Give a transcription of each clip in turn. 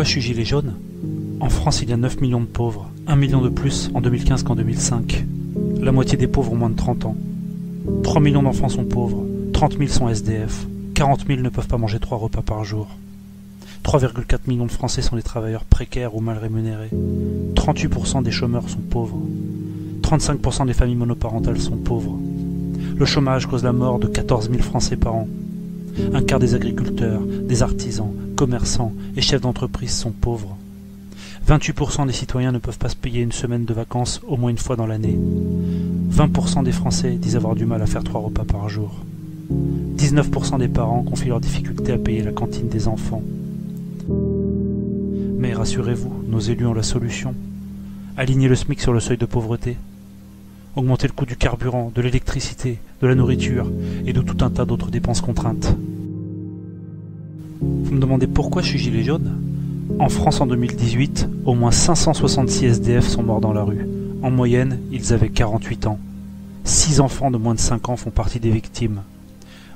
je suis gilet jaune? En France, il y a 9 millions de pauvres, 1 million de plus en 2015 qu'en 2005. La moitié des pauvres ont moins de 30 ans. 3 millions d'enfants sont pauvres, 30 000 sont SDF, 40 000 ne peuvent pas manger 3 repas par jour. 3,4 millions de Français sont des travailleurs précaires ou mal rémunérés. 38% des chômeurs sont pauvres. 35% des familles monoparentales sont pauvres. Le chômage cause la mort de 14 000 Français par an. Un quart des agriculteurs, des artisans, commerçants et chefs d'entreprise sont pauvres. 28% des citoyens ne peuvent pas se payer une semaine de vacances au moins une fois dans l'année. 20% des Français disent avoir du mal à faire 3 repas par jour. 19% des parents confient leurs difficultés à payer la cantine des enfants. Mais rassurez-vous, nos élus ont la solution. Aligner le SMIC sur le seuil de pauvreté. Augmenter le coût du carburant, de l'électricité, de la nourriture et de tout un tas d'autres dépenses contraintes. Vous me demandez pourquoi je suis gilet jaune? En France en 2018, au moins 566 SDF sont morts dans la rue. En moyenne, ils avaient 48 ans. 6 enfants de moins de 5 ans font partie des victimes.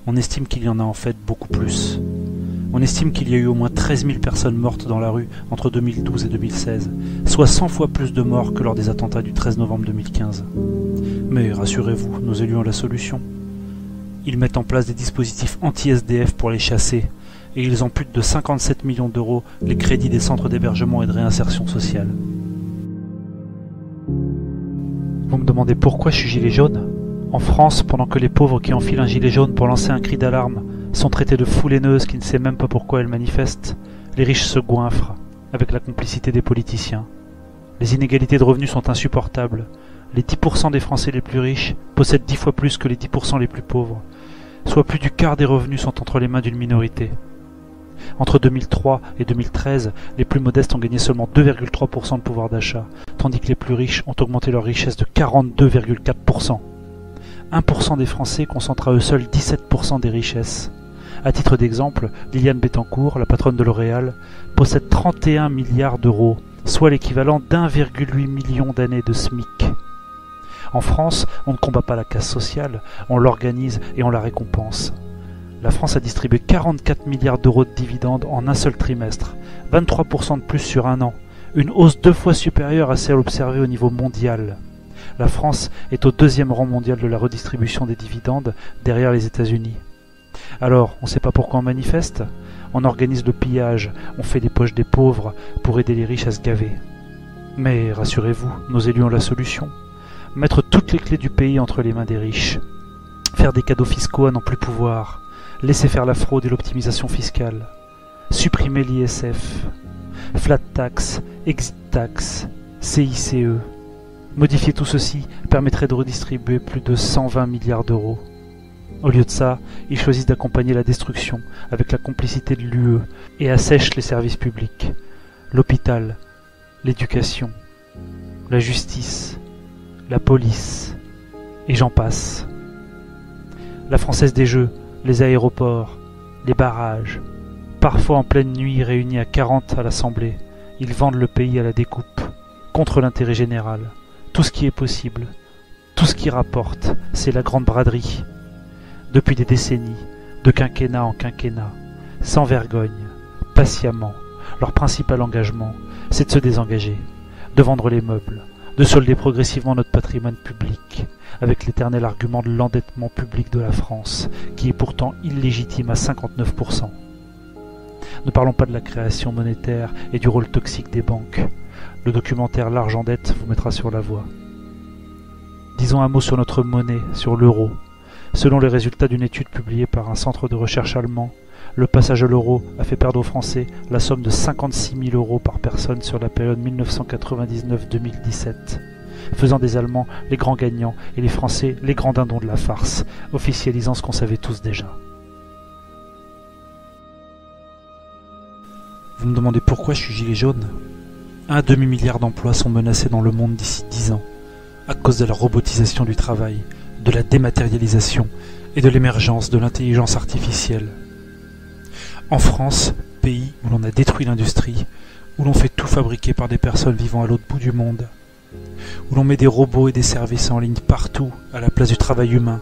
On estime qu'il y en a en fait beaucoup plus. On estime qu'il y a eu au moins 13 000 personnes mortes dans la rue entre 2012 et 2016, soit 100 fois plus de morts que lors des attentats du 13 novembre 2015. Mais rassurez-vous, nos élus ont la solution. Ils mettent en place des dispositifs anti-SDF pour les chasser, et ils amputent de 57 millions d'euros les crédits des centres d'hébergement et de réinsertion sociale. Vous me demandez pourquoi je suis gilet jaune? En France, pendant que les pauvres qui enfilent un gilet jaune pour lancer un cri d'alarme sont traités de foules haineuses qui ne savent même pas pourquoi elles manifestent, les riches se goinfrent, avec la complicité des politiciens. Les inégalités de revenus sont insupportables. Les 10% des Français les plus riches possèdent 10 fois plus que les 10% les plus pauvres, soit plus du quart des revenus sont entre les mains d'une minorité. Entre 2003 et 2013, les plus modestes ont gagné seulement 2,3% de pouvoir d'achat, tandis que les plus riches ont augmenté leur richesse de 42,4%. 1% des Français concentrent à eux seuls 17% des richesses. À titre d'exemple, Liliane Bettencourt, la patronne de L'Oréal, possède 31 milliards d'euros, soit l'équivalent d'1,8 million d'années de SMIC. En France, on ne combat pas la casse sociale, on l'organise et on la récompense. La France a distribué 44 milliards d'euros de dividendes en un seul trimestre, 23% de plus sur un an, une hausse 2 fois supérieure à celle observée au niveau mondial. La France est au 2e rang mondial de la redistribution des dividendes, derrière les États-Unis. Alors, on ne sait pas pourquoi on manifeste? On organise le pillage, on fait des poches des pauvres pour aider les riches à se gaver. Mais rassurez-vous, nos élus ont la solution. Mettre toutes les clés du pays entre les mains des riches. Faire des cadeaux fiscaux à n'en plus pouvoir. Laisser faire la fraude et l'optimisation fiscale. Supprimer l'ISF. Flat tax, exit tax, CICE. Modifier tout ceci permettrait de redistribuer plus de 120 milliards d'euros. Au lieu de ça, ils choisissent d'accompagner la destruction avec la complicité de l'UE et assèchent les services publics, l'hôpital, l'éducation, la justice, la police, et j'en passe. La Française des Jeux, les aéroports, les barrages, parfois en pleine nuit réunis à 40 à l'Assemblée, ils vendent le pays à la découpe, contre l'intérêt général. Tout ce qui est possible, tout ce qui rapporte, c'est la grande braderie. Depuis des décennies, de quinquennat en quinquennat, sans vergogne, patiemment, leur principal engagement, c'est de se désengager, de vendre les meubles, de solder progressivement notre patrimoine public, avec l'éternel argument de l'endettement public de la France, qui est pourtant illégitime à 59%. Ne parlons pas de la création monétaire et du rôle toxique des banques. Le documentaire L'argent dette vous mettra sur la voie. Disons un mot sur notre monnaie, sur l'euro. Selon les résultats d'une étude publiée par un centre de recherche allemand, le passage à l'euro a fait perdre aux Français la somme de 56 000 euros par personne sur la période 1999-2017, faisant des Allemands les grands gagnants et les Français les grands dindons de la farce, officialisant ce qu'on savait tous déjà. Vous me demandez pourquoi je suis gilet jaune? Un demi-milliard d'emplois sont menacés dans le monde d'ici 10 ans, à cause de la robotisation du travail, de la dématérialisation et de l'émergence de l'intelligence artificielle. En France, pays où l'on a détruit l'industrie, où l'on fait tout fabriquer par des personnes vivant à l'autre bout du monde, où l'on met des robots et des services en ligne partout à la place du travail humain,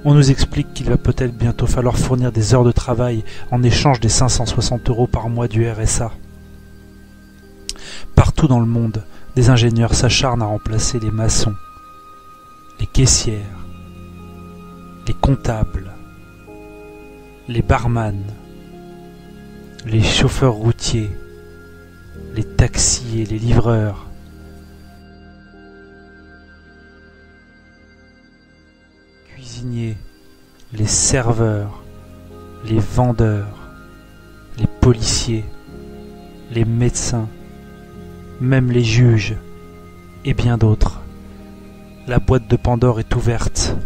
on nous explique qu'il va peut-être bientôt falloir fournir des heures de travail en échange des 560 € par mois du RSA. Partout dans le monde, des ingénieurs s'acharnent à remplacer les maçons, les caissières, les comptables, les barman, les chauffeurs routiers, les taxis et les livreurs, cuisiniers, les serveurs, les vendeurs, les policiers, les médecins, même les juges et bien d'autres. La boîte de Pandore est ouverte.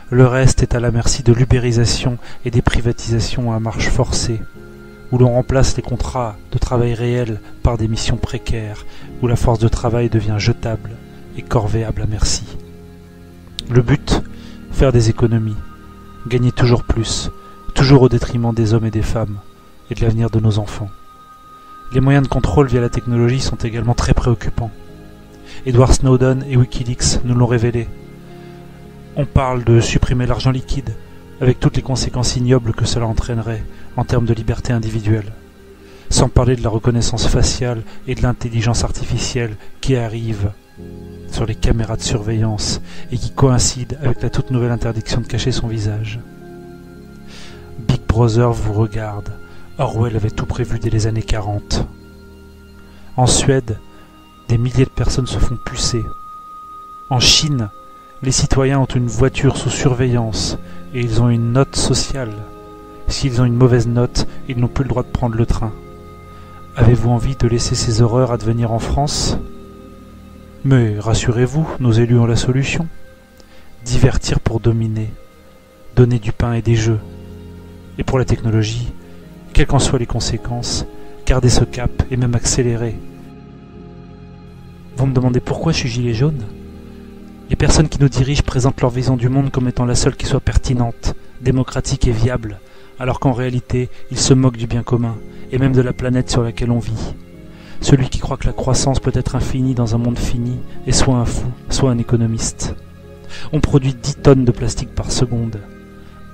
Le reste est à la merci de l'ubérisation et des privatisations à marche forcée, où l'on remplace les contrats de travail réels par des missions précaires, où la force de travail devient jetable et corvéable à merci. Le but, faire des économies, gagner toujours plus, toujours au détriment des hommes et des femmes, et de l'avenir de nos enfants. Les moyens de contrôle via la technologie sont également très préoccupants. Edward Snowden et Wikileaks nous l'ont révélé. On parle de supprimer l'argent liquide, avec toutes les conséquences ignobles que cela entraînerait en termes de liberté individuelle. Sans parler de la reconnaissance faciale et de l'intelligence artificielle qui arrive sur les caméras de surveillance et qui coïncide avec la toute nouvelle interdiction de cacher son visage. Big Brother vous regarde. Orwell avait tout prévu dès les années 40. En Suède, des milliers de personnes se font pucer. En Chine, les citoyens ont une voiture sous surveillance et ils ont une note sociale. S'ils ont une mauvaise note, ils n'ont plus le droit de prendre le train. Avez-vous envie de laisser ces horreurs advenir en France ? Mais rassurez-vous, nos élus ont la solution. Divertir pour dominer, donner du pain et des jeux. Et pour la technologie, quelles qu'en soient les conséquences, gardez ce cap et même accélérer. Vous me demandez pourquoi je suis gilet jaune ? Les personnes qui nous dirigent présentent leur vision du monde comme étant la seule qui soit pertinente, démocratique et viable, alors qu'en réalité, ils se moquent du bien commun, et même de la planète sur laquelle on vit. Celui qui croit que la croissance peut être infinie dans un monde fini est soit un fou, soit un économiste. On produit 10 tonnes de plastique par seconde.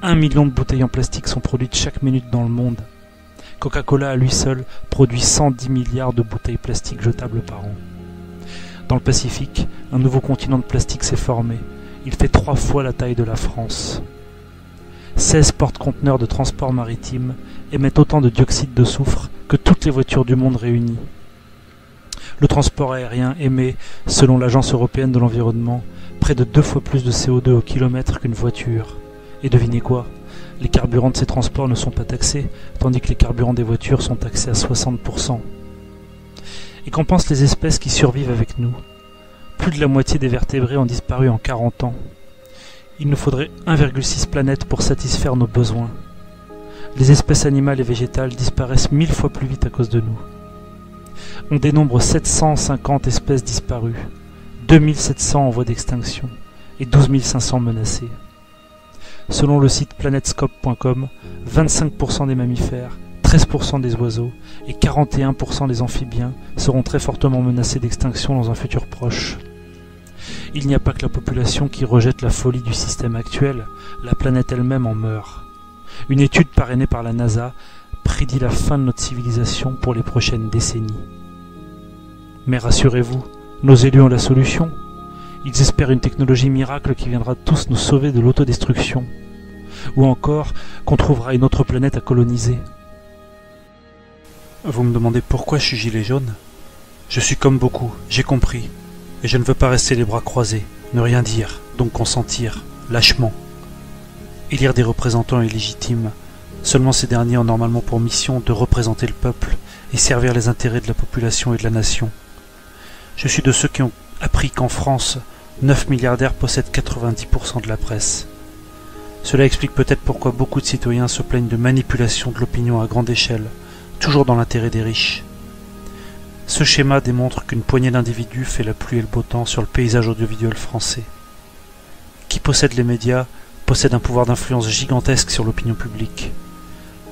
1 million de bouteilles en plastique sont produites chaque minute dans le monde. Coca-Cola à lui seul produit 110 milliards de bouteilles plastiques jetables par an. Dans le Pacifique, un nouveau continent de plastique s'est formé. Il fait 3 fois la taille de la France. 16 porte-conteneurs de transport maritime émettent autant de dioxyde de soufre que toutes les voitures du monde réunies. Le transport aérien émet, selon l'Agence européenne de l'environnement, près de 2 fois plus de CO2 au kilomètre qu'une voiture. Et devinez quoi ? Les carburants de ces transports ne sont pas taxés, tandis que les carburants des voitures sont taxés à 60%. Et qu'en pensent les espèces qui survivent avec nous ? Plus de la moitié des vertébrés ont disparu en 40 ans. Il nous faudrait 1,6 planètes pour satisfaire nos besoins. Les espèces animales et végétales disparaissent 1000 fois plus vite à cause de nous. On dénombre 750 espèces disparues, 2700 en voie d'extinction et 12 500 menacées. Selon le site planetscope.com, 25% des mammifères, 13% des oiseaux et 41% des amphibiens seront très fortement menacés d'extinction dans un futur proche. Il n'y a pas que la population qui rejette la folie du système actuel, la planète elle-même en meurt. Une étude parrainée par la NASA prédit la fin de notre civilisation pour les prochaines décennies. Mais rassurez-vous, nos élus ont la solution. Ils espèrent une technologie miracle qui viendra tous nous sauver de l'autodestruction. Ou encore qu'on trouvera une autre planète à coloniser. Vous me demandez pourquoi je suis gilet jaune ? Je suis comme beaucoup, j'ai compris. Et je ne veux pas rester les bras croisés, ne rien dire, donc consentir, lâchement. Élire des représentants est légitime. Seulement ces derniers ont normalement pour mission de représenter le peuple et servir les intérêts de la population et de la nation. Je suis de ceux qui ont appris qu'en France, 9 milliardaires possèdent 90% de la presse. Cela explique peut-être pourquoi beaucoup de citoyens se plaignent de manipulation de l'opinion à grande échelle, toujours dans l'intérêt des riches. Ce schéma démontre qu'une poignée d'individus fait la pluie et le beau temps sur le paysage audiovisuel français. Qui possède les médias possède un pouvoir d'influence gigantesque sur l'opinion publique.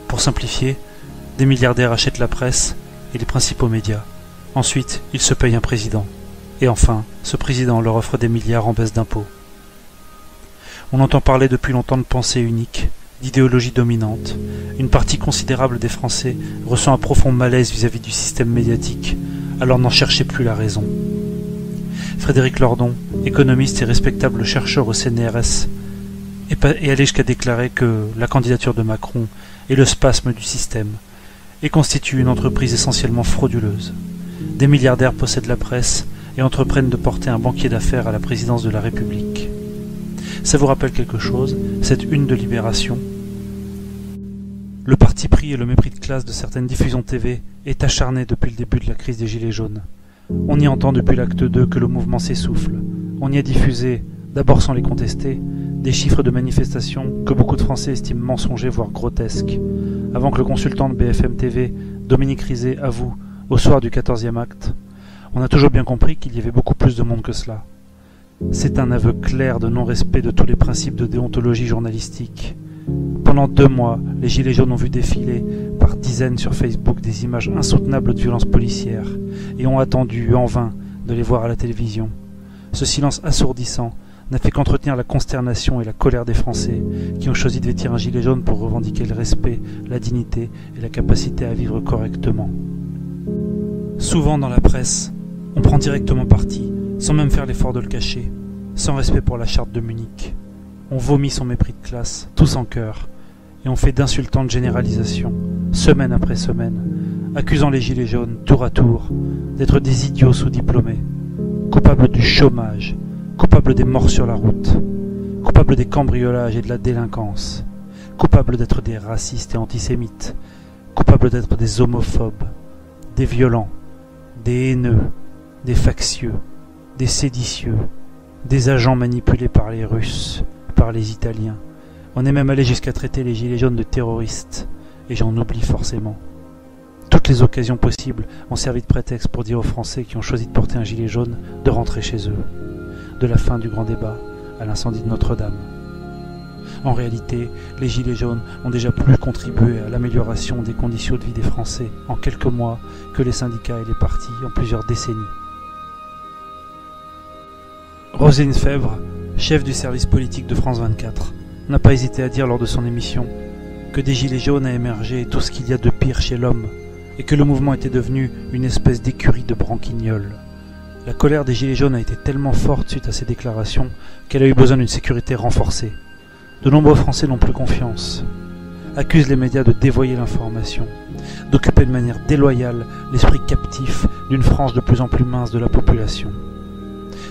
Pour simplifier, des milliardaires achètent la presse et les principaux médias. Ensuite, ils se payent un président. Et enfin, ce président leur offre des milliards en baisse d'impôts. On entend parler depuis longtemps de pensée unique, d'idéologie dominante. Une partie considérable des Français ressent un profond malaise vis-à-vis du système médiatique, alors n'en cherchez plus la raison. Frédéric Lordon, économiste et respectable chercheur au CNRS, est allé jusqu'à déclarer que la candidature de Macron est le spasme du système et constitue une entreprise essentiellement frauduleuse. Des milliardaires possèdent la presse et entreprennent de porter un banquier d'affaires à la présidence de la République. Ça vous rappelle quelque chose, cette une de Libération? Le parti pris et le mépris de classe de certaines diffusions TV est acharné depuis le début de la crise des Gilets jaunes. On y entend depuis l'acte 2 que le mouvement s'essouffle. On y a diffusé, d'abord sans les contester, des chiffres de manifestations que beaucoup de Français estiment mensongers voire grotesques, avant que le consultant de BFM TV, Dominique Rizet, avoue, au soir du 14e acte, on a toujours bien compris qu'il y avait beaucoup plus de monde que cela. C'est un aveu clair de non-respect de tous les principes de déontologie journalistique. Pendant 2 mois, les Gilets jaunes ont vu défiler par dizaines sur Facebook des images insoutenables de violences policières et ont attendu en vain de les voir à la télévision. Ce silence assourdissant n'a fait qu'entretenir la consternation et la colère des Français qui ont choisi de vêtir un gilet jaune pour revendiquer le respect, la dignité et la capacité à vivre correctement. Souvent dans la presse, on prend directement parti, sans même faire l'effort de le cacher, sans respect pour la charte de Munich. On vomit son mépris de classe, tous en chœur, et on fait d'insultantes généralisations, semaine après semaine, accusant les gilets jaunes, tour à tour, d'être des idiots sous-diplômés, coupables du chômage, coupables des morts sur la route, coupables des cambriolages et de la délinquance, coupables d'être des racistes et antisémites, coupables d'être des homophobes, des violents, des haineux, des factieux, des séditieux, des agents manipulés par les Russes, par les Italiens. On est même allé jusqu'à traiter les gilets jaunes de terroristes, et j'en oublie forcément. Toutes les occasions possibles ont servi de prétexte pour dire aux Français qui ont choisi de porter un gilet jaune de rentrer chez eux, de la fin du grand débat à l'incendie de Notre-Dame. En réalité, les gilets jaunes ont déjà plus contribué à l'amélioration des conditions de vie des Français en quelques mois que les syndicats et les partis en plusieurs décennies. Roselyne Febvre, chef du service politique de France 24, n'a pas hésité à dire lors de son émission que des gilets jaunes a émergé tout ce qu'il y a de pire chez l'homme et que le mouvement était devenu une espèce d'écurie de branquignoles. La colère des gilets jaunes a été tellement forte suite à ces déclarations qu'elle a eu besoin d'une sécurité renforcée. De nombreux Français n'ont plus confiance, accusent les médias de dévoyer l'information, d'occuper de manière déloyale l'esprit captif d'une frange de plus en plus mince de la population.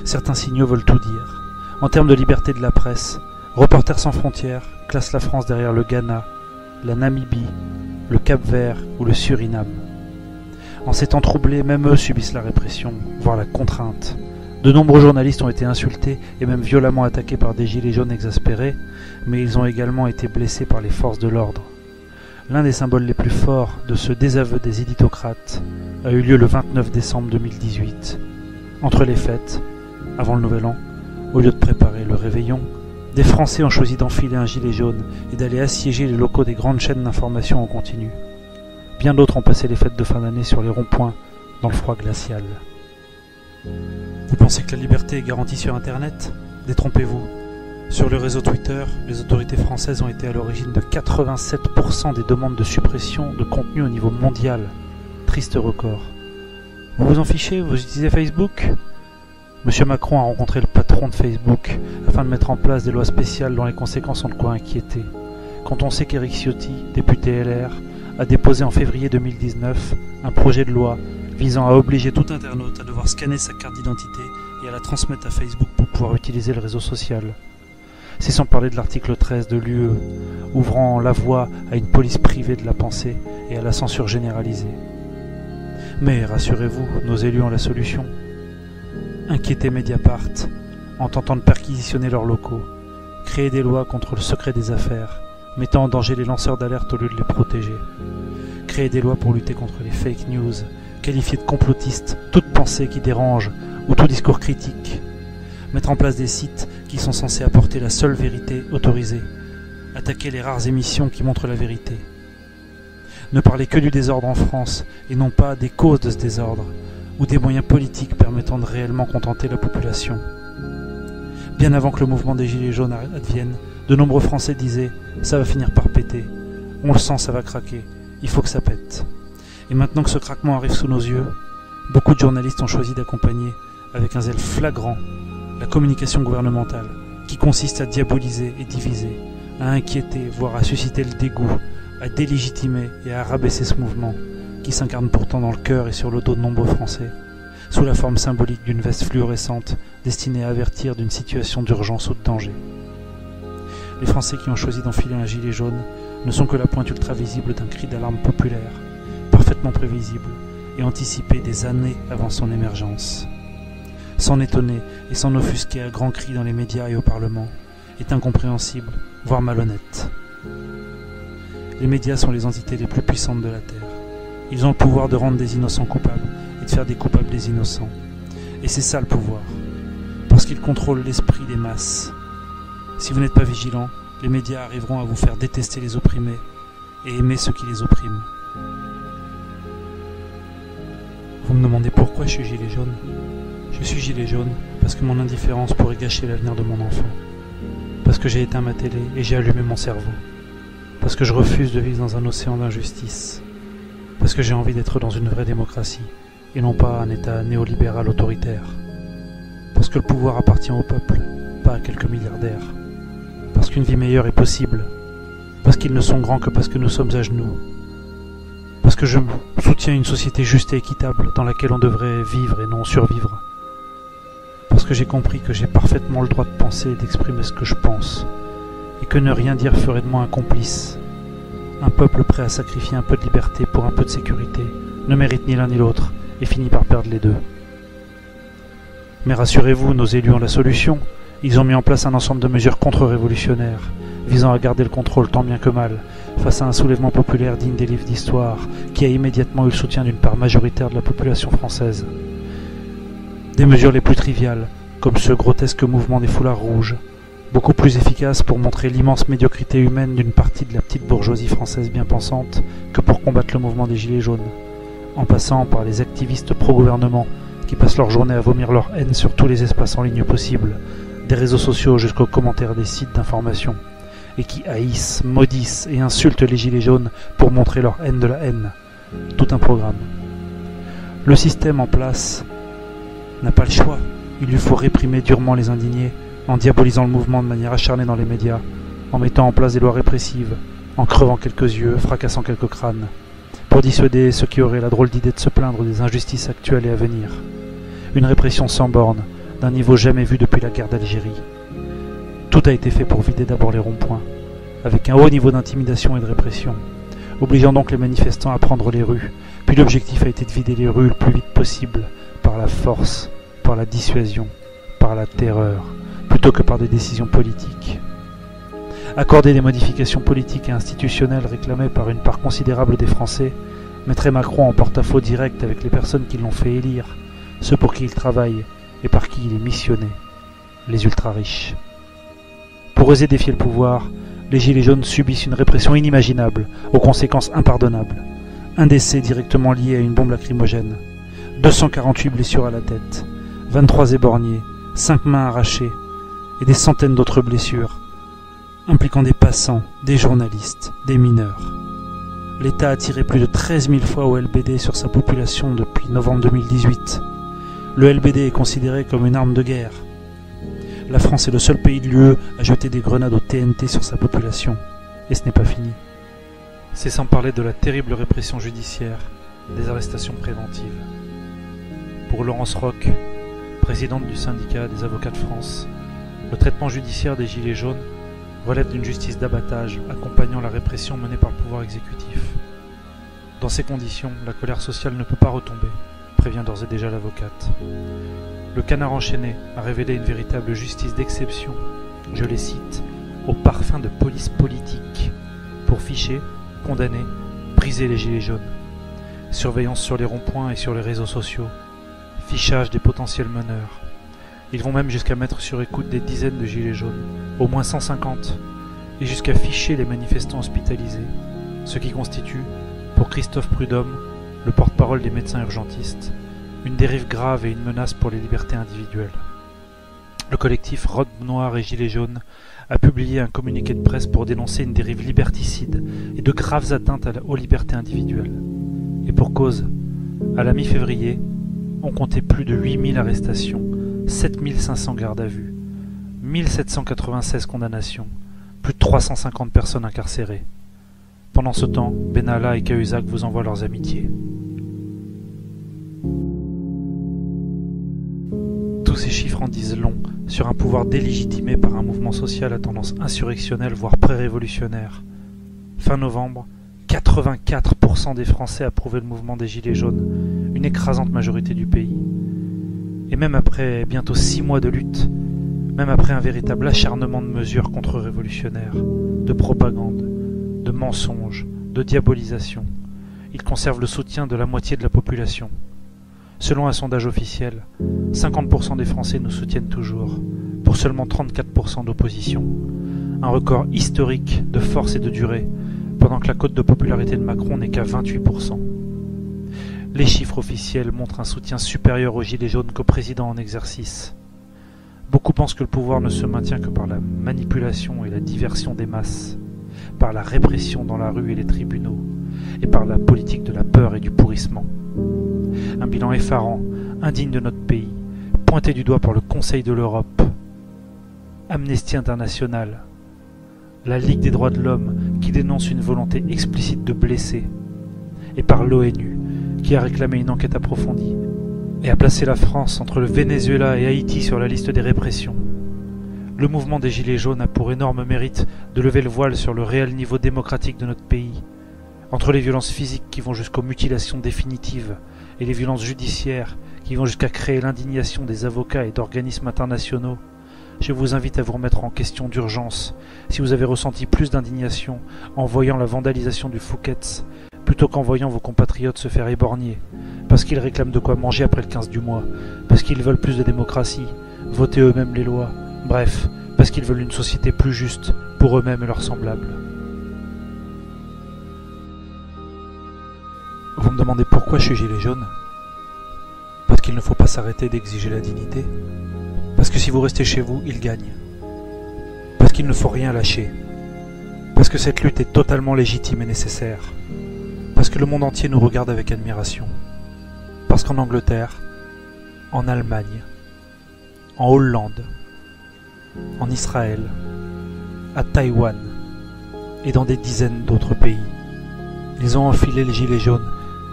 Certains signaux veulent tout dire. En termes de liberté de la presse, Reporters sans frontières classe la France derrière le Ghana, la Namibie, le Cap-Vert ou le Suriname. En ces temps troublés, même eux subissent la répression, voire la contrainte. De nombreux journalistes ont été insultés et même violemment attaqués par des gilets jaunes exaspérés, mais ils ont également été blessés par les forces de l'ordre. L'un des symboles les plus forts de ce désaveu des éditocrates a eu lieu le 29 décembre 2018. Entre les fêtes, avant le Nouvel An, au lieu de préparer le réveillon, des Français ont choisi d'enfiler un gilet jaune et d'aller assiéger les locaux des grandes chaînes d'information en continu. Bien d'autres ont passé les fêtes de fin d'année sur les ronds-points, dans le froid glacial. Vous pensez que la liberté est garantie sur Internet? Détrompez-vous. Sur le réseau Twitter, les autorités françaises ont été à l'origine de 87% des demandes de suppression de contenu au niveau mondial. Triste record. Vous vous en fichez? Vous utilisez Facebook? Monsieur Macron a rencontré le patron de Facebook afin de mettre en place des lois spéciales dont les conséquences ont de quoi inquiéter. Quand on sait qu'Éric Ciotti, député LR, a déposé en février 2019 un projet de loi visant à obliger tout internaute à devoir scanner sa carte d'identité et à la transmettre à Facebook pour pouvoir utiliser le réseau social. C'est sans parler de l'article 13 de l'UE, ouvrant la voie à une police privée de la pensée et à la censure généralisée. Mais rassurez-vous, nos élus ont la solution. Inquiéter Mediapart en tentant de perquisitionner leurs locaux, créer des lois contre le secret des affaires, mettant en danger les lanceurs d'alerte au lieu de les protéger, créer des lois pour lutter contre les fake news, qualifier de complotistes toute pensée qui dérange ou tout discours critique, mettre en place des sites qui sont censés apporter la seule vérité autorisée, attaquer les rares émissions qui montrent la vérité, ne parler que du désordre en France et non pas des causes de ce désordre, ou des moyens politiques permettant de réellement contenter la population. Bien avant que le mouvement des Gilets jaunes advienne, De nombreux Français disaient « ça va finir par péter, on le sent, ça va craquer, il faut que ça pète ». Et maintenant que ce craquement arrive sous nos yeux, beaucoup de journalistes ont choisi d'accompagner, avec un zèle flagrant, la communication gouvernementale, qui consiste à diaboliser et diviser, à inquiéter, voire à susciter le dégoût, à délégitimer et à rabaisser ce mouvement, qui s'incarne pourtant dans le cœur et sur le dos de nombreux Français, sous la forme symbolique d'une veste fluorescente destinée à avertir d'une situation d'urgence ou de danger. Les Français qui ont choisi d'enfiler un gilet jaune ne sont que la pointe ultra-visible d'un cri d'alarme populaire, parfaitement prévisible et anticipé des années avant son émergence. S'en étonner et s'en offusquer à grands cris dans les médias et au Parlement est incompréhensible, voire malhonnête. Les médias sont les entités les plus puissantes de la Terre. Ils ont le pouvoir de rendre des innocents coupables et de faire des coupables des innocents. Et c'est ça le pouvoir, parce qu'ils contrôlent l'esprit des masses. Si vous n'êtes pas vigilant, les médias arriveront à vous faire détester les opprimés et aimer ceux qui les oppriment. Vous me demandez pourquoi je suis gilet jaune ? Je suis gilet jaune parce que mon indifférence pourrait gâcher l'avenir de mon enfant. Parce que j'ai éteint ma télé et j'ai allumé mon cerveau. Parce que je refuse de vivre dans un océan d'injustice. Parce que j'ai envie d'être dans une vraie démocratie et non pas un État néolibéral autoritaire. Parce que le pouvoir appartient au peuple, pas à quelques milliardaires. Parce qu'une vie meilleure est possible. Parce qu'ils ne sont grands que parce que nous sommes à genoux. Parce que je soutiens une société juste et équitable dans laquelle on devrait vivre et non survivre. Parce que j'ai compris que j'ai parfaitement le droit de penser et d'exprimer ce que je pense, et que ne rien dire ferait de moi un complice. Un peuple prêt à sacrifier un peu de liberté pour un peu de sécurité ne mérite ni l'un ni l'autre et finit par perdre les deux. Mais rassurez-vous, nos élus ont la solution. Ils ont mis en place un ensemble de mesures contre-révolutionnaires, visant à garder le contrôle tant bien que mal, face à un soulèvement populaire digne des livres d'histoire, qui a immédiatement eu le soutien d'une part majoritaire de la population française. Des mesures les plus triviales, comme ce grotesque mouvement des foulards rouges, beaucoup plus efficaces pour montrer l'immense médiocrité humaine d'une partie de la petite bourgeoisie française bien pensante que pour combattre le mouvement des Gilets jaunes, en passant par les activistes pro-gouvernement qui passent leur journée à vomir leur haine sur tous les espaces en ligne possibles, des réseaux sociaux jusqu'aux commentaires des sites d'information, et qui haïssent, maudissent et insultent les Gilets jaunes pour montrer leur haine de la haine. Tout un programme. Le système en place n'a pas le choix. Il lui faut réprimer durement les indignés, en diabolisant le mouvement de manière acharnée dans les médias, en mettant en place des lois répressives, en crevant quelques yeux, fracassant quelques crânes, pour dissuader ceux qui auraient la drôle d'idée de se plaindre des injustices actuelles et à venir. Une répression sans borne, d'un niveau jamais vu depuis la guerre d'Algérie. Tout a été fait pour vider d'abord les ronds-points, avec un haut niveau d'intimidation et de répression, obligeant donc les manifestants à prendre les rues, puis l'objectif a été de vider les rues le plus vite possible, par la force, par la dissuasion, par la terreur, plutôt que par des décisions politiques. Accorder des modifications politiques et institutionnelles réclamées par une part considérable des Français mettrait Macron en porte-à-faux direct avec les personnes qui l'ont fait élire, ceux pour qui il travaille et par qui il est missionné, les ultra-riches. Pour oser défier le pouvoir, les Gilets jaunes subissent une répression inimaginable, aux conséquences impardonnables. Un décès directement lié à une bombe lacrymogène, 248 blessures à la tête, 23 éborgnés, 5 mains arrachées, et des centaines d'autres blessures, impliquant des passants, des journalistes, des mineurs. L'État a tiré plus de 13 000 fois au LBD sur sa population depuis novembre 2018. Le LBD est considéré comme une arme de guerre. La France est le seul pays de l'UE à jeter des grenades au TNT sur sa population. Et ce n'est pas fini. C'est sans parler de la terrible répression judiciaire, des arrestations préventives. Pour Laurence Roch, présidente du syndicat des avocats de France, le traitement judiciaire des Gilets jaunes relève d'une justice d'abattage accompagnant la répression menée par le pouvoir exécutif. Dans ces conditions, la colère sociale ne peut pas retomber, prévient d'ores et déjà l'avocate. Le Canard enchaîné a révélé une véritable justice d'exception, je les cite, au parfum de police politique, pour ficher, condamner, briser les Gilets jaunes. Surveillance sur les ronds-points et sur les réseaux sociaux, fichage des potentiels meneurs. Ils vont même jusqu'à mettre sur écoute des dizaines de Gilets jaunes, au moins 150, et jusqu'à ficher les manifestants hospitalisés, ce qui constitue, pour Christophe Prudhomme, le porte-parole des médecins urgentistes, une dérive grave et une menace pour les libertés individuelles. Le collectif Robe Noire et Gilets jaunes a publié un communiqué de presse pour dénoncer une dérive liberticide et de graves atteintes aux libertés individuelles. Et pour cause, à la mi-février, on comptait plus de 8000 arrestations, 7500 gardes à vue, 1796 condamnations, plus de 350 personnes incarcérées. Pendant ce temps, Benalla et Cahuzac vous envoient leurs amitiés. Tous ces chiffres en disent long sur un pouvoir délégitimé par un mouvement social à tendance insurrectionnelle voire pré-révolutionnaire. Fin novembre, 84% des Français approuvaient le mouvement des Gilets jaunes, une écrasante majorité du pays. Et même après bientôt 6 mois de lutte, même après un véritable acharnement de mesures contre-révolutionnaires, de propagande, de mensonges, de diabolisation, ils conservent le soutien de la moitié de la population. Selon un sondage officiel, 50% des Français nous soutiennent toujours, pour seulement 34% d'opposition. Un record historique de force et de durée, pendant que la cote de popularité de Macron n'est qu'à 28%. Les chiffres officiels montrent un soutien supérieur aux Gilets jaunes qu'au président en exercice. Beaucoup pensent que le pouvoir ne se maintient que par la manipulation et la diversion des masses, par la répression dans la rue et les tribunaux, et par la politique de la peur et du pourrissement. Un bilan effarant, indigne de notre pays, pointé du doigt par le Conseil de l'Europe, Amnesty International, la Ligue des droits de l'homme qui dénonce une volonté explicite de blesser, et par l'ONU qui a réclamé une enquête approfondie et a placé la France entre le Venezuela et Haïti sur la liste des répressions. Le mouvement des Gilets jaunes a pour énorme mérite de lever le voile sur le réel niveau démocratique de notre pays, entre les violences physiques qui vont jusqu'aux mutilations définitives et les violences judiciaires qui vont jusqu'à créer l'indignation des avocats et d'organismes internationaux. Je vous invite à vous remettre en question d'urgence si vous avez ressenti plus d'indignation en voyant la vandalisation du Fouquet's plutôt qu'en voyant vos compatriotes se faire éborgner, parce qu'ils réclament de quoi manger après le 15 du mois, parce qu'ils veulent plus de démocratie, voter eux-mêmes les lois, bref, parce qu'ils veulent une société plus juste pour eux-mêmes et leurs semblables. Vous me demandez pourquoi je suis gilet jaune? Parce qu'il ne faut pas s'arrêter d'exiger la dignité. Parce que si vous restez chez vous, ils gagnent. Parce qu'il ne faut rien lâcher. Parce que cette lutte est totalement légitime et nécessaire. Parce que le monde entier nous regarde avec admiration. Parce qu'en Angleterre, en Allemagne, en Hollande, en Israël, à Taïwan et dans des dizaines d'autres pays, ils ont enfilé les gilets jaunes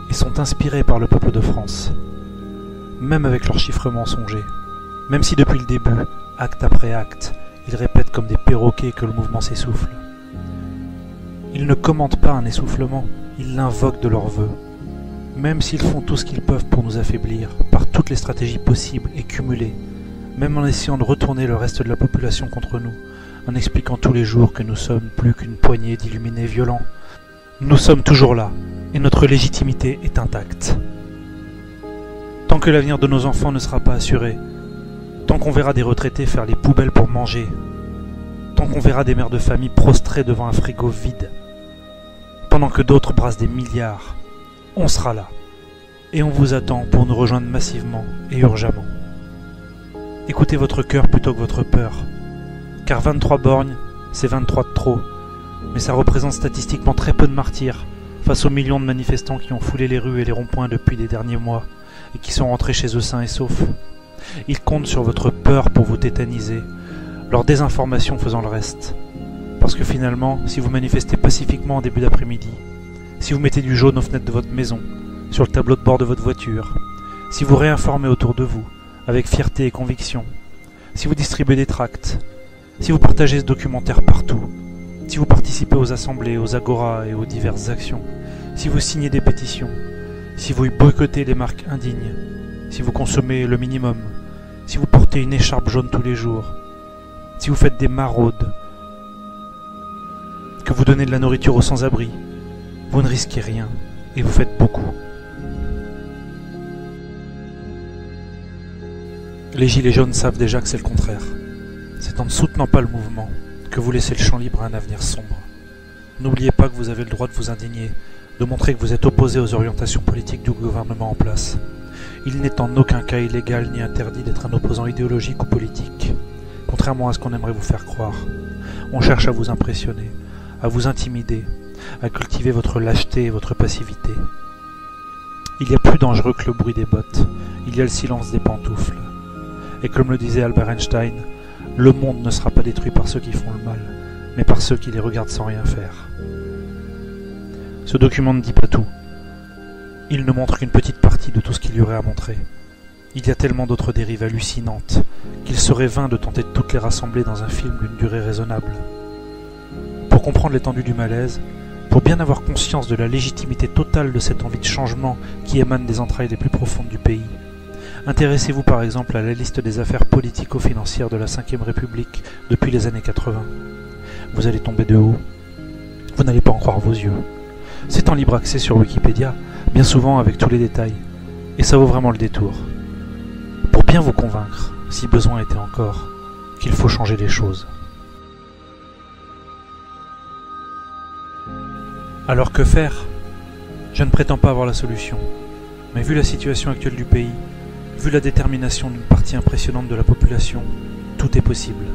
et sont inspirés par le peuple de France. Même avec leurs chiffres mensongers, même si depuis le début, acte après acte, ils répètent comme des perroquets que le mouvement s'essouffle. Ils ne commentent pas un essoufflement, ils l'invoquent de leurs vœux. Même s'ils font tout ce qu'ils peuvent pour nous affaiblir, par toutes les stratégies possibles et cumulées, même en essayant de retourner le reste de la population contre nous, en expliquant tous les jours que nous sommes plus qu'une poignée d'illuminés violents, nous sommes toujours là, et notre légitimité est intacte. Tant que l'avenir de nos enfants ne sera pas assuré, tant qu'on verra des retraités faire les poubelles pour manger, tant qu'on verra des mères de famille prostrées devant un frigo vide, pendant que d'autres brassent des milliards, on sera là, et on vous attend pour nous rejoindre massivement et urgemment. Écoutez votre cœur plutôt que votre peur, car 23 borgnes, c'est 23 de trop, mais ça représente statistiquement très peu de martyrs face aux millions de manifestants qui ont foulé les rues et les ronds-points depuis les derniers mois et qui sont rentrés chez eux sains et saufs. Ils comptent sur votre peur pour vous tétaniser, leur désinformation faisant le reste. Parce que finalement, si vous manifestez pacifiquement en début d'après-midi, si vous mettez du jaune aux fenêtres de votre maison, sur le tableau de bord de votre voiture, si vous réinformez autour de vous, avec fierté et conviction, si vous distribuez des tracts, si vous partagez ce documentaire partout, si vous participez aux assemblées, aux agoras et aux diverses actions, si vous signez des pétitions, si vous boycottez les marques indignes, si vous consommez le minimum, si vous portez une écharpe jaune tous les jours, si vous faites des maraudes, que vous donnez de la nourriture aux sans-abri, vous ne risquez rien et vous faites beaucoup. Les gilets jaunes savent déjà que c'est le contraire. C'est en ne soutenant pas le mouvement que vous laissez le champ libre à un avenir sombre. N'oubliez pas que vous avez le droit de vous indigner, de montrer que vous êtes opposé aux orientations politiques du gouvernement en place. Il n'est en aucun cas illégal ni interdit d'être un opposant idéologique ou politique. contrairement à ce qu'on aimerait vous faire croire. On cherche à vous impressionner, à vous intimider, à cultiver votre lâcheté et votre passivité. Il y a plus dangereux que le bruit des bottes, il y a le silence des pantoufles. Et comme le disait Albert Einstein, le monde ne sera pas détruit par ceux qui font le mal, mais par ceux qui les regardent sans rien faire. Ce document ne dit pas tout. Il ne montre qu'une petite partie de tout ce qu'il y aurait à montrer. Il y a tellement d'autres dérives hallucinantes qu'il serait vain de tenter de toutes les rassembler dans un film d'une durée raisonnable. Pour comprendre l'étendue du malaise, pour bien avoir conscience de la légitimité totale de cette envie de changement qui émane des entrailles les plus profondes du pays, intéressez-vous par exemple à la liste des affaires politico-financières de la Ve République depuis les années 80. Vous allez tomber de haut. Vous n'allez pas en croire vos yeux. C'est en libre accès sur Wikipédia, bien souvent avec tous les détails, et ça vaut vraiment le détour. Pour bien vous convaincre, si besoin était encore, qu'il faut changer les choses. Alors que faire? Je ne prétends pas avoir la solution, mais vu la situation actuelle du pays, vu la détermination d'une partie impressionnante de la population, tout est possible.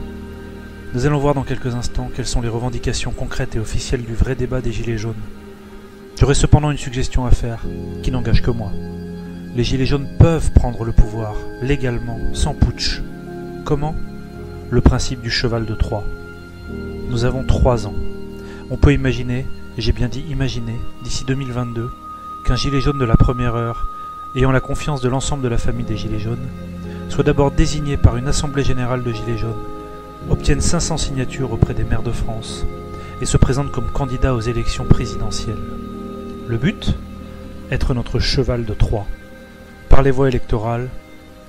Nous allons voir dans quelques instants quelles sont les revendications concrètes et officielles du vrai débat des Gilets jaunes. J'aurais cependant une suggestion à faire, qui n'engage que moi. Les Gilets jaunes peuvent prendre le pouvoir, légalement, sans putsch. Comment? Le principe du cheval de Troie. Nous avons 3 ans. On peut imaginer, et j'ai bien dit imaginer, d'ici 2022, qu'un gilet jaune de la première heure, ayant la confiance de l'ensemble de la famille des Gilets jaunes, soit d'abord désigné par une assemblée générale de Gilets jaunes, obtienne 500 signatures auprès des maires de France, et se présente comme candidat aux élections présidentielles. Le but? Être notre cheval de Troie. Par les voies électorales,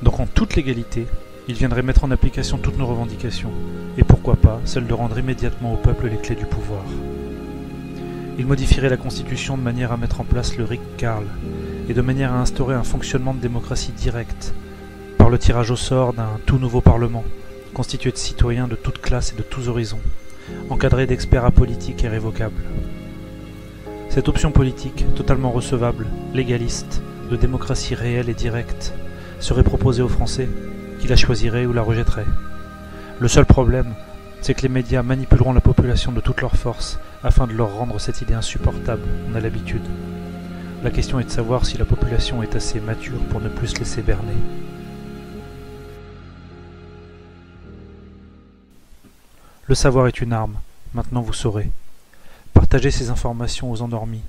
donc en toute légalité, il viendrait mettre en application toutes nos revendications, et pourquoi pas celle de rendre immédiatement au peuple les clés du pouvoir. Il modifierait la Constitution de manière à mettre en place le Ric-Carl, et de manière à instaurer un fonctionnement de démocratie directe, par le tirage au sort d'un tout nouveau Parlement, constitué de citoyens de toutes classes et de tous horizons, encadré d'experts apolitiques et révocables. Cette option politique, totalement recevable, légaliste, de démocratie réelle et directe, serait proposée aux Français, qui la choisiraient ou la rejetteraient. Le seul problème, c'est que les médias manipuleront la population de toute leur force afin de leur rendre cette idée insupportable, on a l'habitude. La question est de savoir si la population est assez mature pour ne plus se laisser berner. Le savoir est une arme, maintenant vous saurez. Partagez ces informations aux endormis,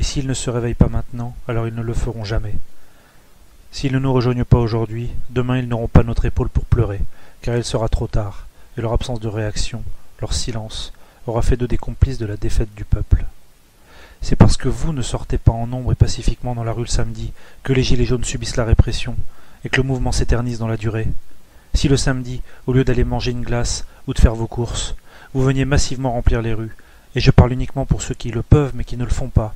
et s'ils ne se réveillent pas maintenant, alors ils ne le feront jamais. S'ils ne nous rejoignent pas aujourd'hui, demain ils n'auront pas notre épaule pour pleurer, car il sera trop tard, et leur absence de réaction, leur silence, aura fait d'eux des complices de la défaite du peuple. C'est parce que vous ne sortez pas en nombre et pacifiquement dans la rue le samedi que les Gilets jaunes subissent la répression, et que le mouvement s'éternise dans la durée. Si le samedi, au lieu d'aller manger une glace ou de faire vos courses, vous veniez massivement remplir les rues, et je parle uniquement pour ceux qui le peuvent mais qui ne le font pas,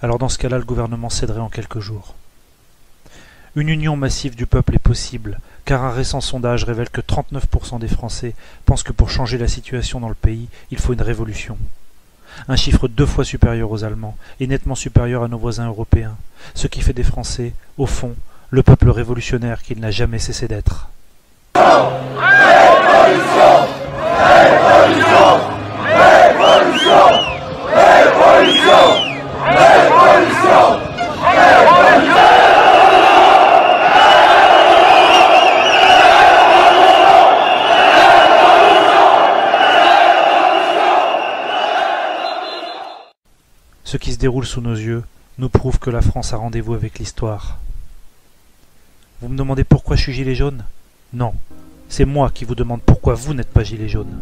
alors dans ce cas-là le gouvernement céderait en quelques jours. Une union massive du peuple est possible, car un récent sondage révèle que 39% des Français pensent que pour changer la situation dans le pays, il faut une révolution. Un chiffre 2 fois supérieur aux Allemands, et nettement supérieur à nos voisins européens, ce qui fait des Français, au fond, le peuple révolutionnaire qu'il n'a jamais cessé d'être. Révolution! Révolution! Révolution! Révolution! Révolution! Révolution! Ce qui se déroule sous nos yeux nous prouve que la France a rendez-vous avec l'histoire. Vous me demandez pourquoi je suis gilet jaune? Non, c'est moi qui vous demande pourquoi vous n'êtes pas gilet jaune.